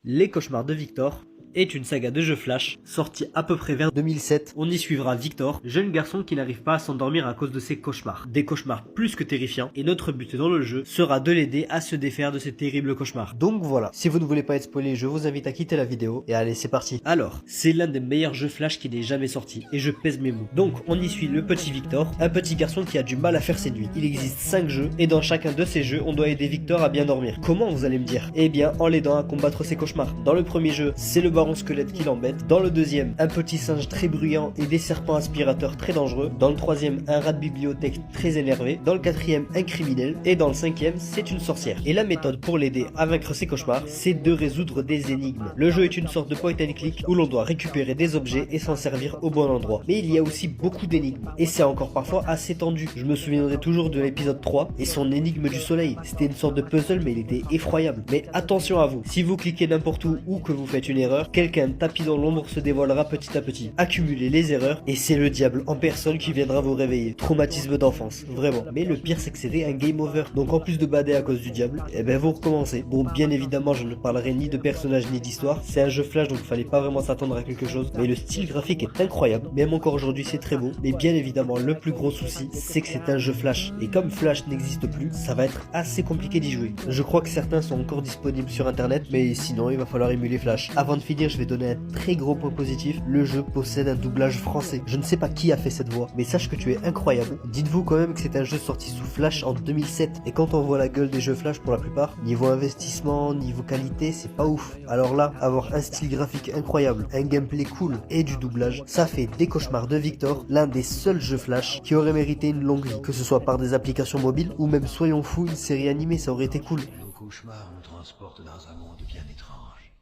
Les Cauchemars de Victor est une saga de jeux flash, sortie à peu près vers 2007. On y suivra Victor, jeune garçon qui n'arrive pas à s'endormir à cause de ses cauchemars. Des cauchemars plus que terrifiants, et notre but dans le jeu sera de l'aider à se défaire de ces terribles cauchemars. Donc voilà, si vous ne voulez pas être spoilé, je vous invite à quitter la vidéo, et allez c'est parti. Alors, c'est l'un des meilleurs jeux flash qui n'ait jamais sorti, et je pèse mes mots. Donc on y suit le petit Victor, un petit garçon qui a du mal à faire ses nuits. Il existe 5 jeux, et dans chacun de ces jeux, on doit aider Victor à bien dormir. Comment vous allez me dire? Eh bien, en l'aidant à combattre ses cauchemars. Dans le premier jeu, c'est le baron squelette qui l'embête. Dans le deuxième, un petit singe très bruyant et des serpents aspirateurs très dangereux. Dans le troisième, un rat de bibliothèque très énervé. Dans le quatrième, un criminel. Et dans le cinquième, c'est une sorcière. Et la méthode pour l'aider à vaincre ses cauchemars, c'est de résoudre des énigmes. Le jeu est une sorte de point and click où l'on doit récupérer des objets et s'en servir au bon endroit. Mais il y a aussi beaucoup d'énigmes. Et c'est encore parfois assez tendu. Je me souviendrai toujours de l'épisode 3 et son énigme du soleil. C'était une sorte de puzzle mais il était effroyable. Mais attention à vous, si vous cliquez n'importe où ou que vous faites une erreur, quelqu'un tapis dans l'ombre se dévoilera petit à petit. Accumulez les erreurs et c'est le diable en personne qui viendra vous réveiller. Traumatisme d'enfance, vraiment. Mais le pire c'est que c'était un game over. Donc en plus de bader à cause du diable, eh ben vous recommencez. Bon, bien évidemment je ne parlerai ni de personnages ni d'histoire. C'est un jeu flash donc il fallait pas vraiment s'attendre à quelque chose. Mais le style graphique est incroyable. Même encore aujourd'hui c'est très beau. Mais bien évidemment le plus gros souci c'est que c'est un jeu flash. Et comme flash n'existe plus, ça va être assez compliqué d'y jouer. Je crois que certains sont encore disponibles sur internet, mais sinon il va falloir émuler flash. Avant de finir, je vais donner un très gros point positif, le jeu possède un doublage français. Je ne sais pas qui a fait cette voix, mais sache que tu es incroyable. Dites-vous quand même que c'est un jeu sorti sous Flash en 2007, et quand on voit la gueule des jeux Flash pour la plupart, niveau investissement, niveau qualité, c'est pas ouf. Alors là, avoir un style graphique incroyable, un gameplay cool et du doublage, ça fait des Cauchemars de Victor l'un des seuls jeux Flash qui aurait mérité une longue vie, que ce soit par des applications mobiles ou même soyons fous, une série animée, ça aurait été cool. Nos cauchemars nous transportent dans un monde bien étrange.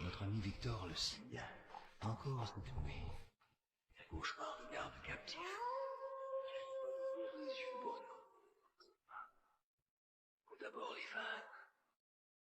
Notre ami Victor le sait bien. Encore cette nuit, les cauchemars nous gardent